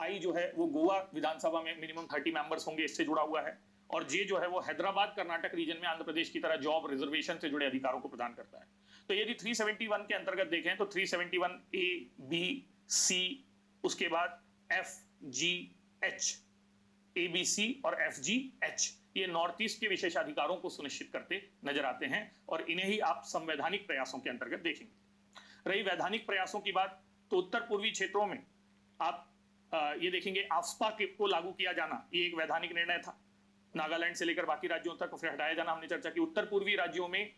आई जो है वो गोवा विधानसभा में मिनिमम 30 मेंबर्स होंगे, इससे जुड़ा हुआ है। और जे जो है वो हैदराबाद कर्नाटक रीजन में आंध्र प्रदेश की तरह जॉब रिजर्वेशन से जुड़े अधिकारों को प्रदान करता है। तो यदि 371 के अंतर्गत देखें तो 371 ए, बी, सी, उसके बाद एफ, जी, एच, ए, बी, सी और एफ, जी, एच, ये नॉर्थ ईस्ट के विशेषाधिकारों को सुनिश्चित करते नजर आते हैं और इन्हें ही आप संवैधानिक प्रयासों के अंतर्गत देखेंगे। रही वैधानिक प्रयासों की बात, तो उत्तर पूर्वी क्षेत्रों में आप ये देखेंगे आफ्स्पा को लागू किया जाना, ये एक वैधानिक निर्णय था। नागालैंड से लेकर बाकी राज्यों तक फिर हटाया जाना, हमने चर्चा की। उत्तर पूर्वी राज्यों में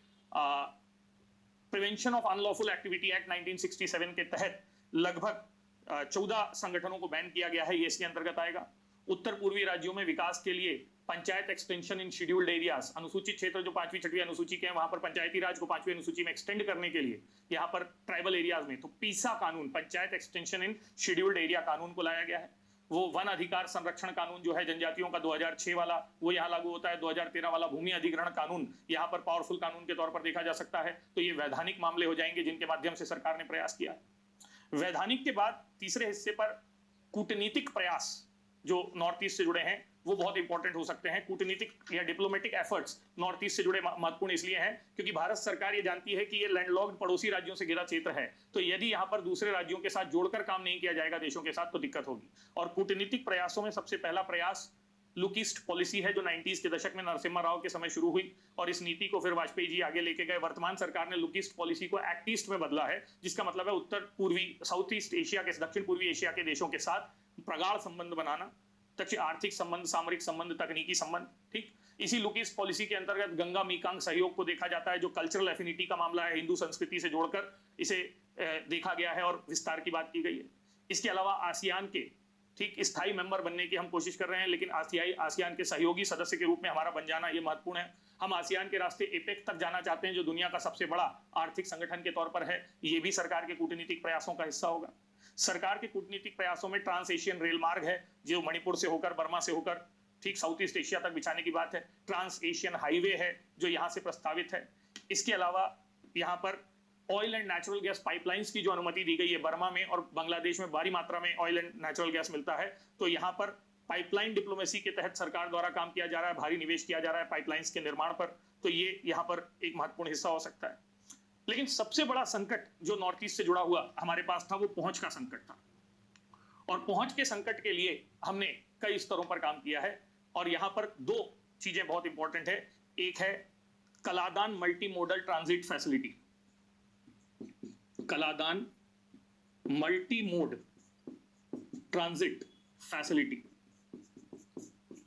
prevention of unlawful activity act 1967 के तहत लगभग 14 संगठनों को बैन किया गया है, ये इसके अंतर्गत आएगा। उत्तर पूर्वी राज्यों में विकास के लिए panchayat extension in scheduled areas, अनुसूचित क्षेत्र जो 5वीं 6वीं अनुसूची के हैं, वहां पर पंचायती राज को 5वीं अनुसूची में एक्सटेंड करने के लिए यहां पर ट्राइबल एरियाज में तो पीसा कानून, panchayat extension in scheduled area कानून को लाया गया है। वो वन अधिकार संरक्षण कानून जो है जनजातियों का 2006 वाला, वो यहाँ लागू होता है। 2013 वाला भूमि अधिग्रहण कानून यहाँ पर पावरफुल कानून के तौर पर देखा जा सकता है। तो ये वैधानिक मामले हो जाएंगे जिनके माध्यम से सरकार ने प्रयास किया। वैधानिक के बाद तीसरे हिस्से पर कूटनीतिक प्रयास जो नॉर्थ ईस्ट से जुड़े हैं वो बहुत इंपॉर्टेंट हो सकते हैं। कूटनीतिक या डिप्लोमेटिक एफर्ट्स नॉर्थ ईस्ट से जुड़े महत्वपूर्ण इसलिए हैं क्योंकि भारत सरकार ये जानती है कि ये लैंडलॉक्ड पड़ोसी राज्यों से घिरा क्षेत्र है, तो यदि यहाँ पर दूसरे राज्यों के साथ जोड़कर काम नहीं किया जाएगा देशों के साथ तो दिक्कत होगी। और कूटनीतिक प्रयासों में सबसे पहला प्रयास लुक ईस्ट पॉलिसी है जो 90s के दशक में नरसिम्हा राव के समय शुरू हुई और इस नीति को फिर वाजपेयी जी आगे लेके गए। वर्तमान सरकार ने लुक ईस्ट पॉलिसी को एक्ट ईस्ट में बदला है, जिसका मतलब है उत्तर पूर्वी साउथ ईस्ट एशिया के, दक्षिण पूर्वी एशिया के देशों के साथ प्रगाढ़ संबंध बनाना, आर्थिक संबंध, सामरिक संबंध, तकनीकी संबंध। ठीक, इसी लुक ईस्ट पॉलिसी के अंतर्गत गंगा मीकांग सहयोग को देखा जाता है जो कल्चरल एफिनिटी का मामला है, हिंदू संस्कृति से जोड़कर इसे देखा गया है और विस्तार की बात की गई है। इसके अलावा आसियान के ठीक स्थायी मेंबर बनने की हम कोशिश कर रहे हैं, लेकिन आसियान के सहयोगी सदस्य के रूप में हमारा बन जाना ये महत्वपूर्ण है। हम आसियान के रास्ते एपेक तक जाना चाहते हैं जो दुनिया का सबसे बड़ा आर्थिक संगठन के तौर पर है, ये भी सरकार के कूटनीतिक प्रयासों का हिस्सा होगा। सरकार के कूटनीतिक प्रयासों में ट्रांस एशियन रेल मार्ग है जो मणिपुर से होकर, बर्मा से होकर ठीक साउथ ईस्ट एशिया तक बिछाने की बात है। ट्रांस एशियन हाईवे है जो यहाँ से प्रस्तावित है। इसके अलावा यहाँ पर oil and natural gas pipelines की जो अनुमति दी गई है, बर्मा में और बांग्लादेश में भारी मात्रा में ऑयल एंड नेचुरल गैस मिलता है, तो यहाँ पर पाइपलाइन डिप्लोमेसी के तहत सरकार द्वारा काम किया जा रहा है, भारी निवेश किया जा रहा है पाइपलाइंस के निर्माण पर, तो ये यहाँ पर एक महत्वपूर्ण हिस्सा हो सकता है। लेकिन सबसे बड़ा संकट जो नॉर्थ ईस्ट से जुड़ा हुआ हमारे पास था वो पहुंच का संकट था, और पहुंच के संकट के लिए हमने कई स्तरों पर काम किया है और यहाँ पर दो चीजें बहुत इंपॉर्टेंट है। एक है Kaladan multi modal transit facility, Kaladan multi mode transit facility,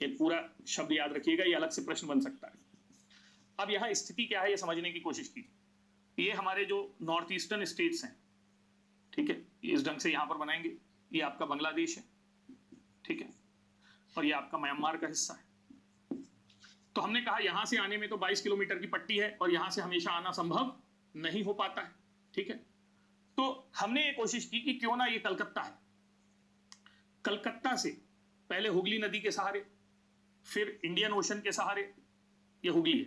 ये पूरा शब्द याद रखिएगा, ये अलग से प्रश्न बन सकता है। अब यहां स्थिति क्या है ये समझने की कोशिश कीजिए। ये हमारे जो नॉर्थ ईस्टर्न स्टेट्स हैं, ठीक है, इस ढंग से यहां पर बनाएंगे। ये आपका बांग्लादेश है, ठीक है, और ये आपका म्यांमार का हिस्सा है। तो हमने कहा यहां से आने में तो 22 किलोमीटर की पट्टी है और यहां से हमेशा आना संभव नहीं हो पाता है, ठीक है। तो हमने ये कोशिश की कि क्यों ना ये कलकत्ता है, कलकत्ता से पहले हुगली नदी के सहारे, फिर इंडियन ओशन के सहारे, ये हुगली है,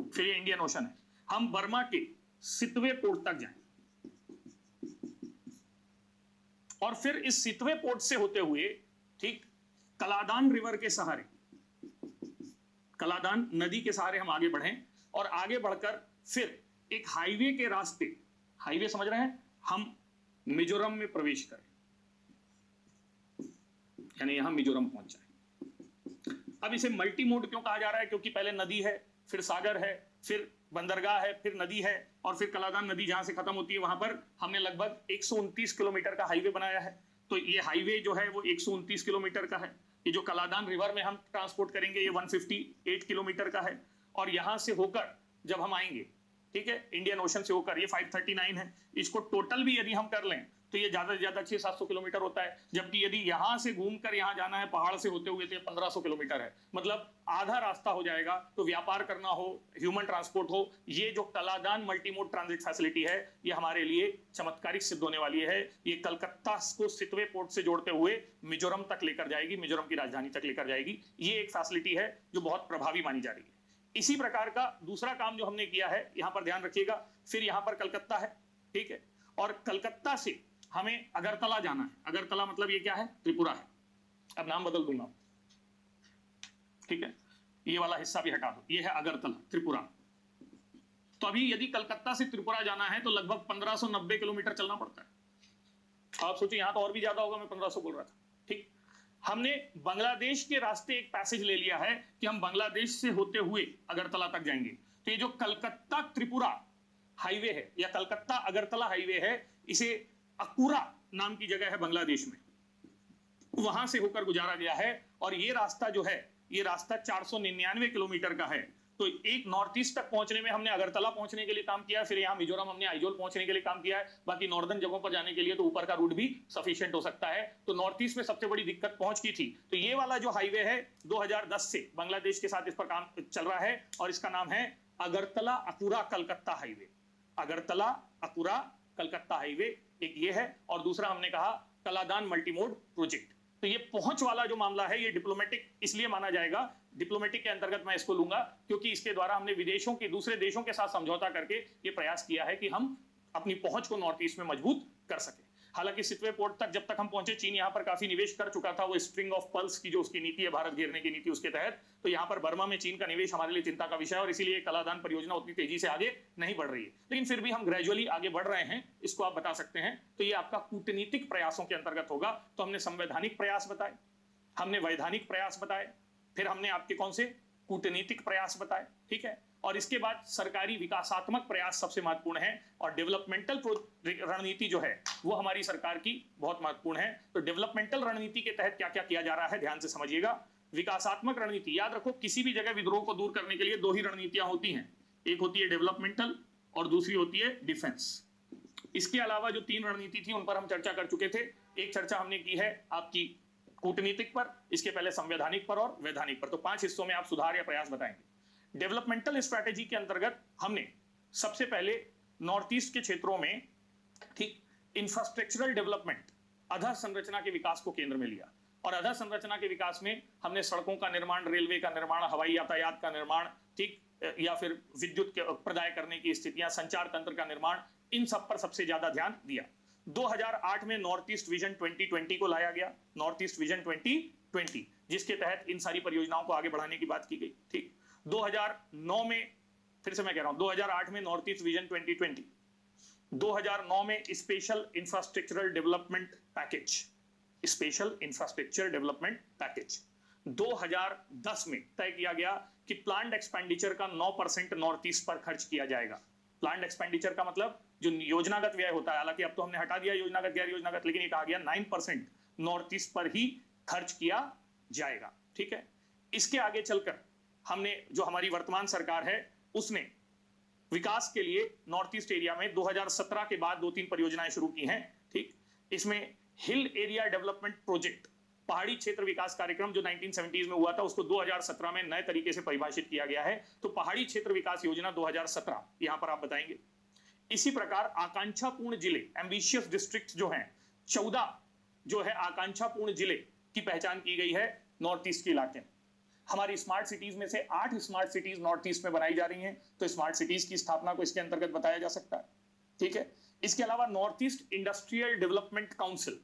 फिर ये इंडियन ओशन है, हम बर्मा के सितवे पोर्ट तक जाएं और फिर इस सितवे पोर्ट से होते हुए ठीक कलादान रिवर के सहारे, कलादान नदी के सहारे हम आगे बढ़ें और आगे बढ़कर फिर एक हाईवे के रास्ते, हाईवे समझ रहे हैं, हम मिजोरम में प्रवेश करें, यानी यहां मिजोरम पहुंच जाए। अब इसे मल्टी मोड क्यों कहा जा रहा है? क्योंकि पहले नदी है, फिर सागर है, फिर बंदरगाह है, फिर नदी है और फिर कलादान नदी जहां से खत्म होती है वहां पर हमने लगभग 129 किलोमीटर का हाईवे बनाया है। तो ये हाईवे जो है वो 129 किलोमीटर का है। ये जो कलादान रिवर में हम ट्रांसपोर्ट करेंगे ये 158 किलोमीटर का है और यहां से होकर जब हम आएंगे, ठीक है, इंडियन ओशन से होकर ये 539 है। इसको टोटल भी यदि हम कर लें तो ये ज्यादा से ज्यादा 600-700 किलोमीटर होता है, जबकि यदि यहां से घूमकर यहां जाना है पहाड़ से होते हुए तो 1500 किलोमीटर है, मतलब आधा रास्ता हो जाएगा। तो व्यापार करना हो, ह्यूमन ट्रांसपोर्ट हो, ये जो कलादान मल्टीमोड ट्रांजिट फैसिलिटी है ये हमारे लिए चमत्कारिक सिद्ध होने वाली है। ये कलकत्ता को सितवे पोर्ट से जोड़ते हुए मिजोरम तक लेकर जाएगी, मिजोरम की राजधानी तक लेकर जाएगी। ये एक फैसिलिटी है जो बहुत प्रभावी मानी जा रही है। इसी प्रकार का दूसरा काम जो हमने किया है, यहां पर ध्यान रखिएगा, फिर यहां पर कलकत्ता है, ठीक है, और कलकत्ता से हमें अगरतला जाना है। अगरतला मतलब ये क्या है? त्रिपुरा है। अब नाम बदल दूंगा, ठीक है, ये वाला हिस्सा भी हटा दो, ये है अगरतला, त्रिपुरा। तो अभी यदि कलकत्ता से त्रिपुरा जाना है तो लगभग 1590 किलोमीटर चलना पड़ता है। आप सोचिए, यहां तो और भी ज्यादा होगा, मैं 1500 बोल रहा था। ठीक, हमने बांग्लादेश के रास्ते एक पैसेज ले लिया है कि हम बांग्लादेश से होते हुए अगरतला तक जाएंगे। तो ये जो कलकत्ता त्रिपुरा हाईवे है या कलकत्ता अगरतला हाईवे है, इसे अकुरा नाम की जगह है बांग्लादेश में, वहां से होकर गुजारा गया है। और ये रास्ता जो है, ये रास्ता 499 किलोमीटर का है। तो एक नॉर्थ ईस्ट तक पहुंचने में हमने अगरतला पहुंचने के लिए काम किया है, फिर यहाँ मिजोरम हमने आइजोल पहुंचने के लिए काम किया है। बाकी नॉर्दर्न जगहों पर जाने के लिए तो ऊपर का रूट भी सफिशिएंट हो सकता है। तो नॉर्थ ईस्ट में सबसे बड़ी दिक्कत पहुंच की थी। तो ये वाला जो हाईवे है 2010 से बांग्लादेश के साथ इस पर काम चल रहा है और इसका नाम है अगरतला अकुरा कलकत्ता हाईवे। अगरतला अकुरा कलकत्ता हाईवे एक ये है, और दूसरा हमने कहा कलादान मल्टीमोड प्रोजेक्ट। तो ये पहुंच वाला जो मामला है, ये डिप्लोमेटिक इसलिए माना जाएगा, डिप्लोमेटिक के अंतर्गत मैं इसको लूंगा, क्योंकि इसके द्वारा हमने विदेशों के दूसरे देशों के साथ समझौता करके ये प्रयास किया है कि हम अपनी पहुंच को नॉर्थ ईस्ट में मजबूत कर सके। हालांकि सितवे पोर्ट तक जब तक हम पहुंचे, चीन यहाँ पर काफी निवेश कर चुका था, वो स्ट्रिंग ऑफ पल्स की जो उसकी नीति है, भारत घेरने की नीति, उसके तहत। तो यहाँ पर बर्मा में चीन का निवेश हमारे लिए चिंता का विषय है और इसीलिए कलादान परियोजना उतनी तेजी से आगे नहीं बढ़ रही है। लेकिन फिर भी हम ग्रेजुअली आगे बढ़ रहे हैं, इसको आप बता सकते हैं। तो ये आपका कूटनीतिक प्रयासों के अंतर्गत होगा। तो हमने संवैधानिक प्रयास बताए, हमने वैधानिक प्रयास बताए, फिर हमने आपके कौन से कूटनीतिक प्रयास बताए, ठीक है। और इसके बाद सरकारी विकासात्मक प्रयास सबसे महत्वपूर्ण है, और डेवलपमेंटल रणनीति जो है वो हमारी सरकार की बहुत महत्वपूर्ण है। तो डेवलपमेंटल रणनीति के तहत क्या क्या किया जा रहा है, ध्यान से समझिएगा। विकासात्मक रणनीति, याद रखो, किसी भी जगह विद्रोह को दूर करने के लिए दो ही रणनीतियां होती हैं, एक होती है डेवलपमेंटल और दूसरी होती है डिफेंस। इसके अलावा जो तीन रणनीति थी उन पर हम चर्चा कर चुके थे। एक चर्चा हमने की है आपकी कूटनीतिक पर, इसके पहले संवैधानिक पर और वैधानिक पर। तो 5 हिस्सों में आप सुधार या प्रयास बताएंगे। डेवलपमेंटल स्ट्रैटेजी के अंतर्गत हमने सबसे पहले नॉर्थ ईस्ट के क्षेत्रों में, ठीक, इंफ्रास्ट्रक्चरल डेवलपमेंट, अधोसंरचना के विकास को केंद्र में लिया। और अधोसंरचना के विकास में हमने सड़कों का निर्माण, रेलवे का निर्माण, हवाई यातायात का निर्माण, ठीक, या फिर विद्युत प्रदाय करने की स्थितियां, संचार तंत्र का निर्माण, इन सब पर सबसे ज्यादा ध्यान दिया। 2008 में नॉर्थ ईस्ट विजन 2020 को लाया गया, नॉर्थ ईस्ट विजन 2020, जिसके तहत इन सारी परियोजनाओं को आगे बढ़ाने की बात की गई, ठीक। 2009 में, फिर से मैं कह रहा हूं, 2008 में नॉर्थ ईस्ट विजन 2020, 2009 में special infrastructural development package, special infrastructure development package. 2010 में तय किया गया कि प्लान्ड एक्सपेंडिचर का 9% नॉर्थ ईस्ट पर खर्च किया जाएगा। प्लान्ड एक्सपेंडिचर का मतलब जो योजनागत व्यय होता है, हालांकि अब तो हमने हटा दिया योजनागत गैर योजनागत, लेकिन ये कहा गया 9% नॉर्थ ईस्ट पर ही खर्च किया जाएगा, ठीक है। इसके आगे चलकर हमने, जो हमारी वर्तमान सरकार है, उसने विकास के लिए नॉर्थ ईस्ट एरिया में 2017 के बाद 2-3 परियोजनाएं शुरू की हैं, ठीक। इसमें हिल एरिया डेवलपमेंट प्रोजेक्ट, पहाड़ी क्षेत्र विकास कार्यक्रम जो 1970s में हुआ था, उसको 2017 में नए तरीके से परिभाषित किया गया है। तो पहाड़ी क्षेत्र विकास योजना 2017 यहां पर आप बताएंगे। इसी प्रकार आकांक्षापूर्ण जिले, एम्बिशियस डिस्ट्रिक्ट जो हैं, 14 जो है आकांक्षापूर्ण जिले की पहचान की गई है नॉर्थ ईस्ट के इलाके में। हमारी स्मार्ट सिटीज में से 8 स्मार्ट सिटीज नॉर्थ ईस्ट में बनाई जा रही हैं। तो स्मार्ट सिटीज की स्थापना को इसके अंतर्गत बताया जा सकता है, ठीक है। इसके अलावा north east industrial development council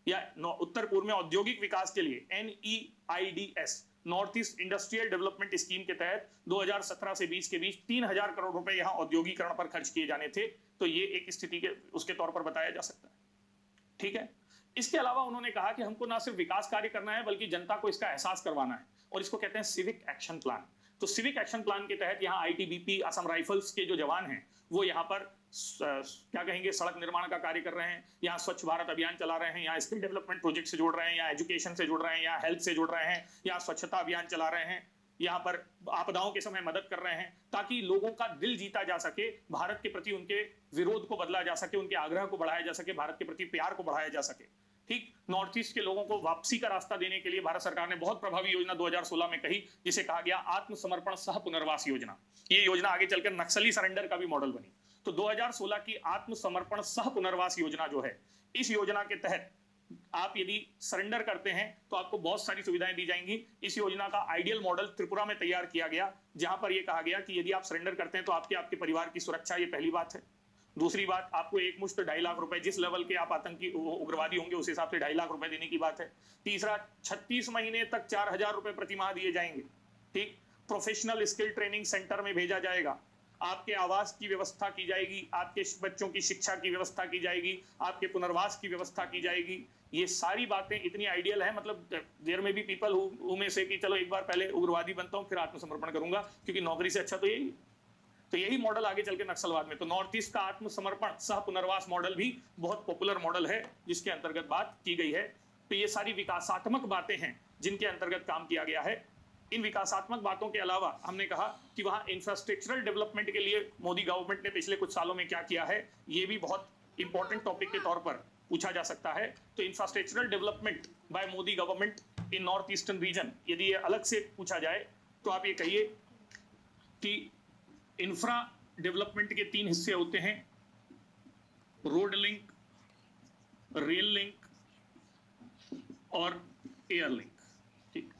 या उत्तर पूर्व में औद्योगिक विकास के लिए NEIDS, north east industrial development scheme के तहत 2017 से 20 के बीच 3000 करोड़ रुपए यहां औद्योगिकरण पर खर्च किए जाने थे। तो ये एक स्थिति के उसके तौर पर बताया जा सकता है, ठीक है। इसके अलावा उन्होंने कहा कि हमको ना सिर्फ विकास कार्य करना है, बल्कि जनता को इसका एहसास करवाना है, और इसको कहते हैं सिविक एक्शन प्लान। तो सिविक एक्शन प्लान के तहत यहाँ ITBP, असम राइफल्स के जो जवान हैं, वो यहाँ पर क्या कहेंगे, सड़क निर्माण का कार्य कर रहे हैं, यहाँ स्वच्छ भारत अभियान चला रहे हैं, यहाँ स्किल डेवलपमेंट प्रोजेक्ट से जोड़ रहे हैं, यहाँ एजुकेशन से जोड़ रहे हैं, यहाँ हेल्थ से जोड़ रहे हैं, यहाँ स्वच्छता अभियान चला रहे हैं, यहाँ पर आपदाओं के समय मदद कर रहे हैं, ताकि लोगों का दिल जीता जा सके, भारत के प्रति उनके विरोध को बदला जा सके, उनके आग्रह को बढ़ाया जा सके, भारत के प्रति प्यार को बढ़ाया जा सके, ठीक। नॉर्थ ईस्ट के लोगों को वापसी का रास्ता देने के लिए भारत सरकार ने बहुत प्रभावी योजना 2016 में कही, जिसे कहा गया आत्मसमर्पण सह पुनर्वास योजना। ये योजना आगे चलकर नक्सली सरेंडर का भी मॉडल बनी। तो 2016 की आत्मसमर्पण सह पुनर्वास योजना जो है, इस योजना के तहत आप यदि सरेंडर करते हैं तो आपको बहुत सारी सुविधाएं दी जाएंगी। इस योजना का आइडियल मॉडल त्रिपुरा में तैयार किया गया, जहां पर यह कहा गया कि यदि आप सरेंडर करते हैं तो आपके परिवार की सुरक्षा, ये पहली बात है। दूसरी बात, आपको एक मुश्त 2.5 लाख रुपए, जिस लेवल के आप आतंकी उग्रवादी होंगे उस हिसाब से 2.5 लाख रुपए देने की बात है। तीसरा, 36 महीने तक 4,000 रुपए प्रति माह दिए जाएंगे। ठीक, प्रोफेशनल स्किल ट्रेनिंग सेंटर में भेजा जाएगा, आपके आवास की व्यवस्था की जाएगी, आपके बच्चों की शिक्षा की व्यवस्था की जाएगी, आपके पुनर्वास की व्यवस्था की जाएगी। ये सारी बातें इतनी आइडियल है, मतलब देयर में भी पीपल हु में से कि चलो एक बार पहले उग्रवादी बनता हूं फिर आत्मसमर्पण करूंगा, क्योंकि नौकरी से अच्छा तो यही। तो यही मॉडल आगे चल के नक्सलवाद में, तो नॉर्थ ईस्ट का आत्मसमर्पण सह पुनर्वास मॉडल भी बहुत पॉपुलर मॉडल है जिसके अंतर्गत बात की गई है। तो ये सारी विकासात्मक बातें हैं जिनके अंतर्गत काम किया गया है। इन विकासात्मक बातों के अलावा हमने कहा कि वहां इंफ्रास्ट्रक्चरल डेवलपमेंट के लिए मोदी गवर्नमेंट ने पिछले कुछ सालों में क्या किया है, ये भी बहुत इंपॉर्टेंट टॉपिक के तौर पर पूछा जा सकता है। तो infrastructural development bye Modi government in north eastern region, यदि ये अलग से पूछा जाए तो आप ये कहिए कि इंफ्रा डेवलपमेंट के 3 हिस्से होते हैं, रोड लिंक, रेल लिंक और एयर लिंक। ठीक,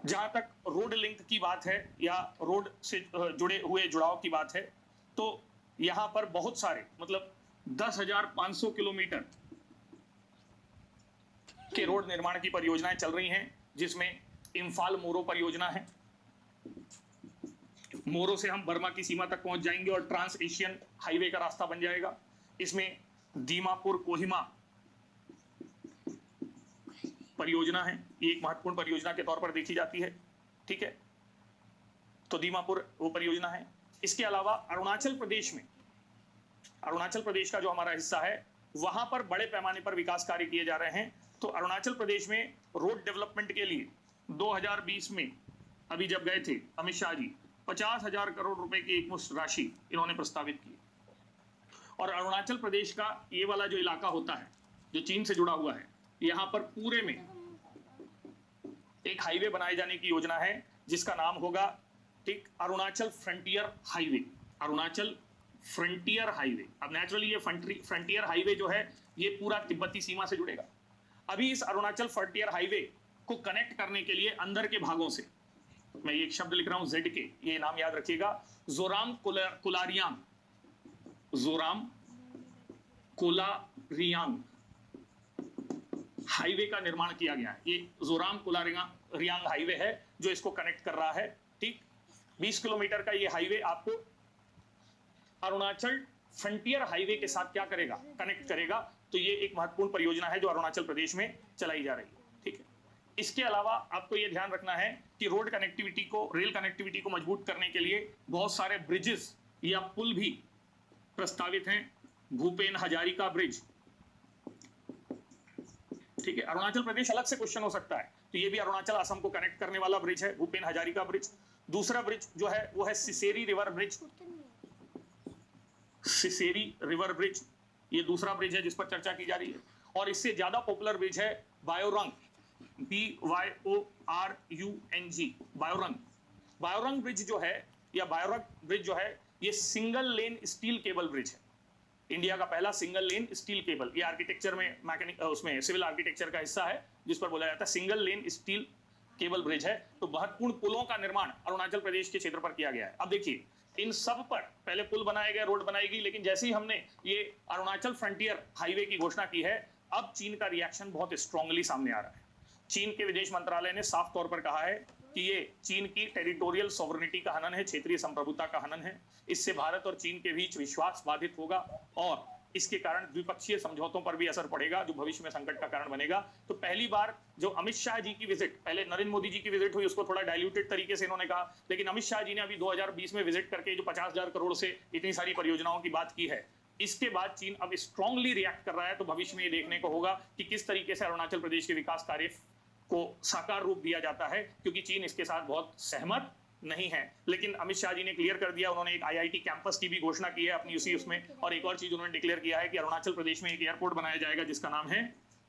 जहां तक रोड लिंक की बात है या रोड से जुड़े हुए जुड़ाव की बात है, तो यहां पर बहुत सारे, मतलब 10,500 किलोमीटर के रोड निर्माण की परियोजनाएं चल रही हैं, जिसमें इम्फाल मोरो परियोजना है। मोरो से हम बर्मा की सीमा तक पहुंच जाएंगे और ट्रांस एशियन हाईवे का रास्ता बन जाएगा। इसमें दीमापुर कोहिमा परियोजना है, ये एक महत्वपूर्ण परियोजना के तौर पर देखी जाती है। ठीक है, तो दीमापुर वो परियोजना है। इसके अलावा अरुणाचल प्रदेश में, अरुणाचल प्रदेश का जो हमारा हिस्सा है, वहां पर बड़े पैमाने पर विकास कार्य किए जा रहे हैं। तो अरुणाचल प्रदेश में रोड डेवलपमेंट के लिए 2020 में अभी जब गए थे अमित शाह जी, 50,000 करोड़ रुपए की एक मुश्त राशि इन्होंने प्रस्तावित की। और अरुणाचल प्रदेश का ये वाला जो इलाका होता है जो चीन से जुड़ा हुआ है, यहाँ पर पूरे में एक हाईवे बनाए जाने की योजना है जिसका नाम होगा, ठीक, Arunachal frontier highway. Arunachal frontier highway. अब नेचुरली ये फ्रंटियर हाईवे जो है ये पूरा तिब्बती सीमा से जुड़ेगा। अभी इस अरुणाचल फ्रंटियर हाईवे को कनेक्ट करने के लिए अंदर के भागों से, मैं ये एक शब्द लिख रहा हूं ZK, ये नाम याद रखिएगा, जोराम कोलारियांग, जोराम कोलारियांग हाईवे का निर्माण किया गया है। ये जोराम कोलारियांग हाईवे है जो इसको कनेक्ट कर रहा है। ठीक, 20 किलोमीटर का ये हाईवे आपको अरुणाचल फ्रंटियर हाईवे के साथ क्या करेगा, कनेक्ट करेगा। तो ये एक महत्वपूर्ण परियोजना है जो अरुणाचल प्रदेश में चलाई जा रही है। ठीक है, इसके अलावा आपको ये ध्यान रखना है कि रोड कनेक्टिविटी को, रेल कनेक्टिविटी को मजबूत करने के लिए बहुत सारे ब्रिजेस या पुल भी प्रस्तावित हैं। भूपेन हजारिका ब्रिज, ठीक है, अरुणाचल प्रदेश अलग से क्वेश्चन हो सकता है, तो ये भी अरुणाचल असम को कनेक्ट करने वाला ब्रिज है, भूपेन हजारिका ब्रिज। दूसरा ब्रिज जो है वो है Siseri river bridge. Siseri river bridge ये दूसरा ब्रिज है जिस पर चर्चा की जा रही है। और इससे ज्यादा पॉपुलर ब्रिज है बायोरंग, BYORUNG, बायोरंग। बायोरंग ब्रिज जो है, या बायोरंग ब्रिज जो है, ये single lane steel cable bridge है, इंडिया का पहला सिंगल लेन स्टील केबल। ये आर्किटेक्चर में, मैकेनिक, उसमें सिविल आर्किटेक्चर का हिस्सा है जिस पर बोला जाता है single lane steel cable bridge है। तो महत्वपूर्ण पुलों का निर्माण अरुणाचल प्रदेश के क्षेत्र पर किया गया है। अब देखिए, इन सब पर पहले पुल बनाए गए, रोड बनाई गई, लेकिन जैसे ही हमने ये अरुणाचल फ्रंटियर हाईवे की घोषणा की है, अब चीन का रिएक्शन बहुत स्ट्रांगली सामने आ रहा है। चीन के विदेश मंत्रालय ने साफ तौर पर कहा है कि ये चीन की टेरिटोरियल सॉवरेनिटी का हनन है, क्षेत्रीय संप्रभुता का हनन है। इससे भारत और चीन के बीच विश्वास बाधित होगा और इसके कारण द्विपक्षीय समझौतों पर भी असर पड़ेगा जो भविष्य में संकट का कारण बनेगा। तो पहली बार जो अमित शाह जी की विजिट, पहले नरेंद्र मोदी जी की विजिट हुई, उसको थोड़ा डाइल्यूटेड तरीके से इन्होंने कहा, लेकिन अमित शाह जी ने अभी 2020 में विजिट करके जो 50,000 करोड़ से इतनी सारी परियोजनाओं की बात की है, इसके बाद चीन अब स्ट्रांगली रिएक्ट कर रहा है। तो भविष्य में ये देखने को होगा कि किस तरीके से अरुणाचल प्रदेश के विकास कार्य को साकार रूप दिया जाता है, क्योंकि चीन इसके साथ बहुत सहमत नहीं है। लेकिन अमित शाह जी ने क्लियर कर दिया, उन्होंने एक IIT कैंपस की भी घोषणा की है अपनी उसी उसमें, और एक और चीज उन्होंने डिक्लेयर किया है कि अरुणाचल प्रदेश में एक एयरपोर्ट बनाया जाएगा जिसका नाम है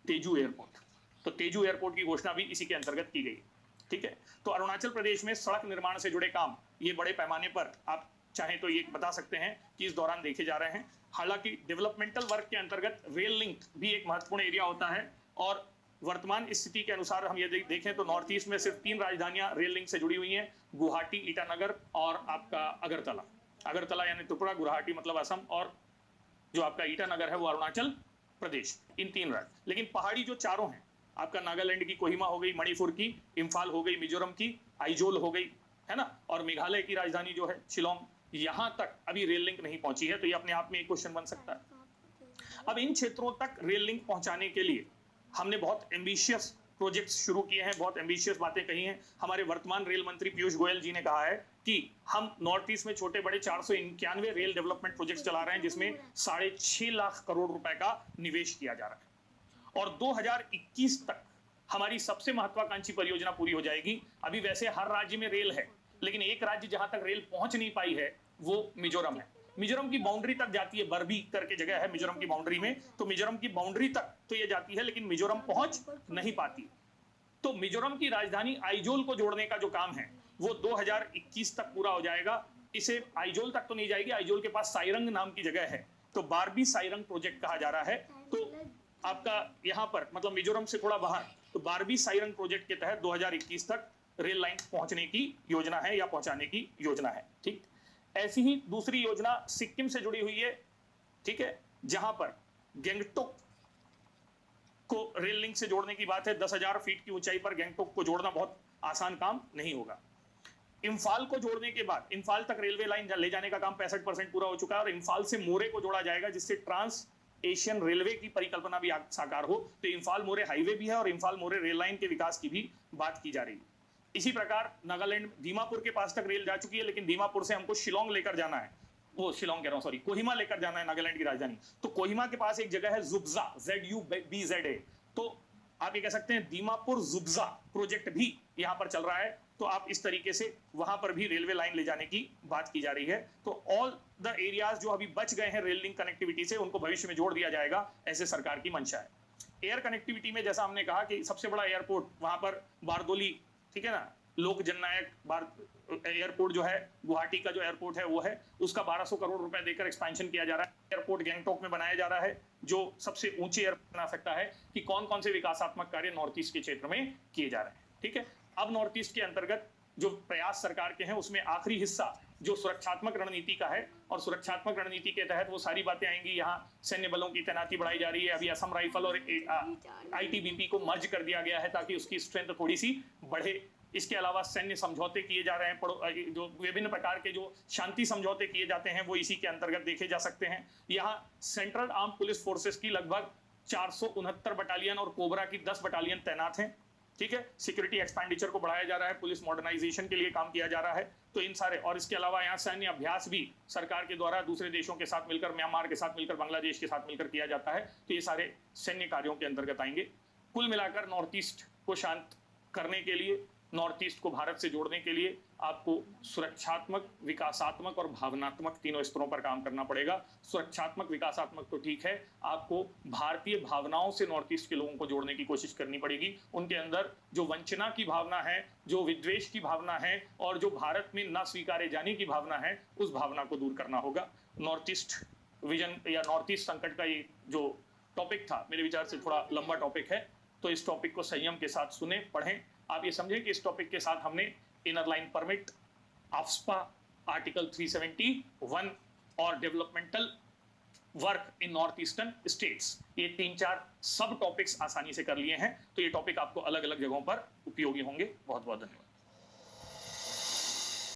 तेजू एयरपोर्ट। तो तेजू एयरपोर्ट की घोषणा भी इसी के अंतर्गत की गई। ठीक है, तो अरुणाचल प्रदेश में सड़क निर्माण से जुड़े काम ये बड़े पैमाने पर आप चाहें तो ये बता सकते हैं कि इस दौरान देखे जा रहे हैं। हालांकि डेवलपमेंटल वर्क के अंतर्गत रेल लिंक भी एक महत्वपूर्ण एरिया होता है, और वर्तमान स्थिति के अनुसार हम ये देखें तो नॉर्थ ईस्ट में सिर्फ 3 राजधानियां रेल लिंक से जुड़ी हुई हैं, गुवाहाटी, ईटानगर और आपका अगरतला। अगरतला यानी त्रिपुरा, गुवाहाटी मतलब असम, और जो आपका ईटानगर है वो अरुणाचल प्रदेश, इन 3 राज्य। लेकिन पहाड़ी जो चारों हैं, आपका नागालैंड की कोहिमा हो गई, मणिपुर की इम्फाल हो गई, मिजोरम की आइजोल हो गई, है ना, और मेघालय की राजधानी जो है शिलोंग, यहां तक अभी रेल लिंक नहीं पहुंची है। तो ये अपने आप में एक क्वेश्चन बन सकता है। अब इन क्षेत्रों तक रेल लिंक पहुंचाने के लिए हमने बहुत एम्बिशियस प्रोजेक्ट्स शुरू किए हैं, बहुत एम्बिशियस बातें कही हैं। हमारे वर्तमान रेल मंत्री पीयूष गोयल जी ने कहा है कि हम नॉर्थ ईस्ट में छोटे बड़े 491 रेल डेवलपमेंट प्रोजेक्ट्स चला रहे हैं, जिसमें 6.5 लाख करोड़ रुपए का निवेश किया जा रहा है, और 2021 तक हमारी सबसे महत्वाकांक्षी परियोजना पूरी हो जाएगी। अभी वैसे हर राज्य में रेल है, लेकिन एक राज्य जहां तक रेल पहुंच नहीं पाई है वो मिजोरम है। मिजोरम की बाउंड्री तक जाती है, बरबी करके जगह है मिजोरम की बाउंड्री में, तो मिजोरम की बाउंड्री तक तो ये जाती है, लेकिन मिजोरम पहुंच नहीं पाती। तो मिजोरम की राजधानी आइजोल को जोड़ने का जो काम है वो 2021 तक पूरा हो जाएगा। इसे आइजोल तक तो नहीं जाएगी, आइजोल के पास साइरंग नाम की जगह है, तो बारबी साइरंग प्रोजेक्ट कहा जा रहा है। तो आपका यहाँ पर मतलब मिजोरम से थोड़ा बाहर, तो बारबी साइरंग प्रोजेक्ट के तहत 2021 तक रेल लाइन पहुंचने की योजना है या पहुंचाने की योजना है। ठीक, ऐसी ही दूसरी योजना सिक्किम से जुड़ी हुई है, ठीक है, जहां पर गैंगटोक को रेल लिंक से जोड़ने की बात है। 10,000 फीट की ऊंचाई पर गैंगटोक को जोड़ना बहुत आसान काम नहीं होगा। इम्फाल को जोड़ने के बाद इम्फाल तक रेलवे लाइन ले जाने का काम 65% पूरा हो चुका है, और इम्फाल से मोरे को जोड़ा जाएगा, जिससे ट्रांस एशियन रेलवे की परिकल्पना भी साकार हो। तो इम्फाल मोरे हाईवे भी है और इम्फाल मोरे रेल लाइन के विकास की भी बात की जा रही है। इसी प्रकार नागालैंड दीमापुर के पास तक रेल जा चुकी है, लेकिन दीमापुर से हमको शिलोंग लेकर जाना है, वो शिलोंग कह रहा हूं सॉरी, कोहिमा लेकर जाना है, नागालैंड की राजधानी। तो कोहिमा के पास एक जगह है जुब्जा, ZUBZA, तो आप ये कह सकते हैं दीमापुर जुब्जा प्रोजेक्ट भी यहां पर चल रहा है। तो आप इस तरीके से वहां पर भी रेलवे लाइन ले जाने की बात की जा रही है। तो ऑल द एरियाज जो अभी बच गए हैं रेल लिंक कनेक्टिविटी से, उनको भविष्य में जोड़ दिया जाएगा, ऐसे सरकार की मंशा है। एयर कनेक्टिविटी में जैसा हमने कहा कि सबसे बड़ा एयरपोर्ट वहां पर बारदोली, ठीक है ना, लोक जननायक एयरपोर्ट जो है, गुवाहाटी का जो एयरपोर्ट है वो है, उसका 1200 करोड़ रुपए देकर एक्सपेंशन किया जा रहा है। एयरपोर्ट गैंगटोक में बनाया जा रहा है, जो सबसे ऊंचे एयरपोर्ट बना सकता है। कि कौन कौन से विकासात्मक कार्य नॉर्थ ईस्ट के क्षेत्र में किए जा रहे हैं। ठीक है, अब नॉर्थ ईस्ट के अंतर्गत जो प्रयास सरकार के हैं उसमें आखिरी हिस्सा जो सुरक्षात्मक रणनीति का है, और सुरक्षात्मक रणनीति के तहत वो सारी बातें आएंगी। यहाँ सैन्य बलों की तैनाती बढ़ाई जा रही है। अभी असम राइफल और ITBP को मर्ज कर दिया गया है ताकि उसकी स्ट्रेंथ थोड़ी सी बढ़े। इसके अलावा सैन्य समझौते किए जा रहे हैं, जो विभिन्न प्रकार के जो शांति समझौते किए जाते हैं वो इसी के अंतर्गत देखे जा सकते हैं। यहाँ सेंट्रल आर्म पुलिस फोर्सेस की लगभग 469 बटालियन और कोबरा की 10 बटालियन तैनात हैं। ठीक है, सिक्योरिटी एक्सपेंडिचर को बढ़ाया जा रहा है, पुलिस मॉडर्नाइजेशन के लिए काम किया जा रहा है। तो इन सारे, और इसके अलावा यहाँ सैन्य अभ्यास भी सरकार के द्वारा दूसरे देशों के साथ मिलकर, म्यांमार के साथ मिलकर, बांग्लादेश के साथ मिलकर किया जाता है। तो ये सारे सैन्य कार्यों के अंतर्गत आएंगे। कुल मिलाकर नॉर्थ ईस्ट को शांत करने के लिए, नॉर्थ ईस्ट को भारत से जोड़ने के लिए आपको सुरक्षात्मक, विकासात्मक और भावनात्मक तीनों स्तरों पर काम करना पड़ेगा। सुरक्षात्मक, विकासात्मक तो ठीक है, आपको भारतीय भावनाओं से नॉर्थ ईस्ट के लोगों को जोड़ने की कोशिश करनी पड़ेगी। उनके अंदर जो वंचना की भावना है, जो विद्वेष की भावना है, और जो भारत में न स्वीकारे जाने की भावना है, उस भावना को दूर करना होगा। नॉर्थ ईस्ट विजन या नॉर्थ ईस्ट संकट का ये जो टॉपिक था, मेरे विचार से थोड़ा लंबा टॉपिक है, तो इस टॉपिक को संयम के साथ सुने, पढ़ें। आप ये समझें कि इस टॉपिक के साथ हमने inner line permit, AFSPA, article 371 और developmental work in north eastern states, ये 3-4 सब टॉपिक्स आसानी से कर लिए हैं। तो ये टॉपिक आपको अलग अलग जगहों पर उपयोगी होंगे। बहुत बहुत धन्यवाद।